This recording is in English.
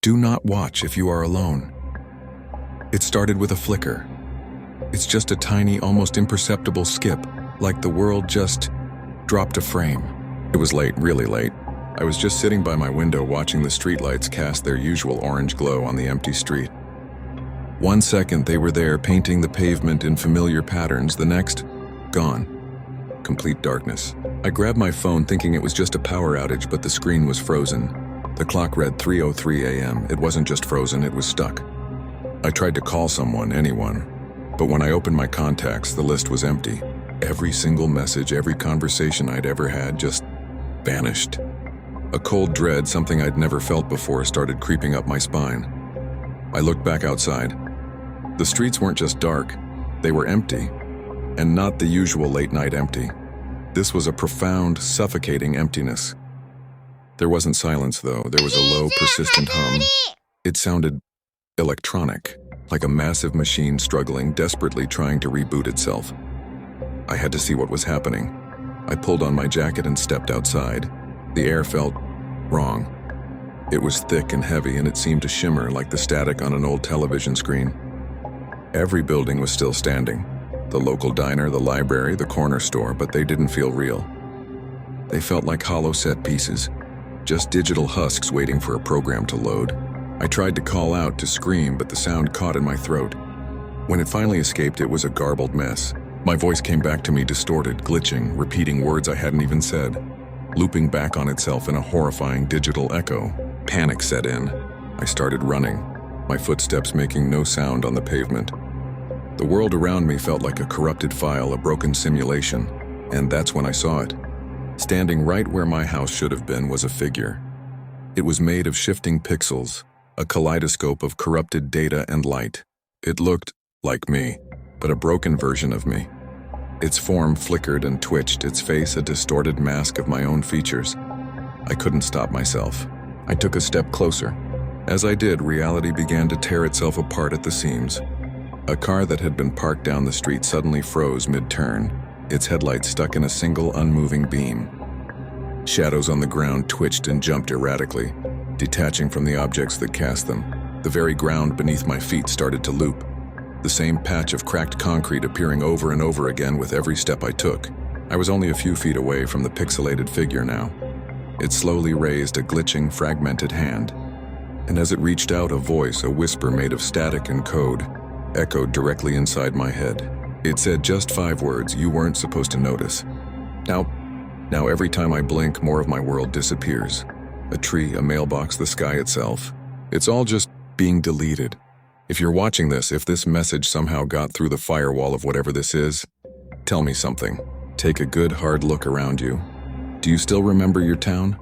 Do not watch if you are alone. It started with a flicker. It's just a tiny, almost imperceptible skip, like the world just dropped a frame. It was late, really late. I was just sitting by my window watching the streetlights cast their usual orange glow on the empty street. 1 second they were there, painting the pavement in familiar patterns. The next, gone. Complete darkness. I grabbed my phone thinking it was just a power outage, but the screen was frozen. The clock read 3:03 a.m. It wasn't just frozen, it was stuck. I tried to call someone, anyone, but when I opened my contacts, the list was empty. Every single message, every conversation I'd ever had just vanished. A cold dread, something I'd never felt before, started creeping up my spine. I looked back outside. The streets weren't just dark, they were empty, and not the usual late-night empty. This was a profound, suffocating emptiness. There wasn't silence, though. There was a low, persistent hum. It sounded electronic, like a massive machine struggling, desperately trying to reboot itself. I had to see what was happening. I pulled on my jacket and stepped outside. The air felt wrong. It was thick and heavy, and it seemed to shimmer like the static on an old television screen. Every building was still standing. The local diner, the library, the corner store, but they didn't feel real. They felt like hollow set pieces, just digital husks waiting for a program to load. I tried to call out, to scream, but the sound caught in my throat. When it finally escaped, it was a garbled mess. My voice came back to me distorted, glitching, repeating words I hadn't even said, looping back on itself in a horrifying digital echo. Panic set in. I started running, my footsteps making no sound on the pavement. The world around me felt like a corrupted file, a broken simulation, and that's when I saw it. Standing right where my house should have been was a figure. It was made of shifting pixels, a kaleidoscope of corrupted data and light. It looked like me, but a broken version of me. Its form flickered and twitched, its face a distorted mask of my own features. I couldn't stop myself. I took a step closer. As I did, reality began to tear itself apart at the seams. A car that had been parked down the street suddenly froze mid-turn, its headlights stuck in a single unmoving beam. Shadows on the ground twitched and jumped erratically, detaching from the objects that cast them. The very ground beneath my feet started to loop, the same patch of cracked concrete appearing over and over again with every step I took. I was only a few feet away from the pixelated figure now. It slowly raised a glitching, fragmented hand, and as it reached out, a voice, a whisper made of static and code, echoed directly inside my head. It said just 5 words you weren't supposed to notice. Now every time I blink, more of my world disappears. A tree, a mailbox, the sky itself. It's all just being deleted. If you're watching this, if this message somehow got through the firewall of whatever this is, tell me something. Take a good hard look around you. Do you still remember your town?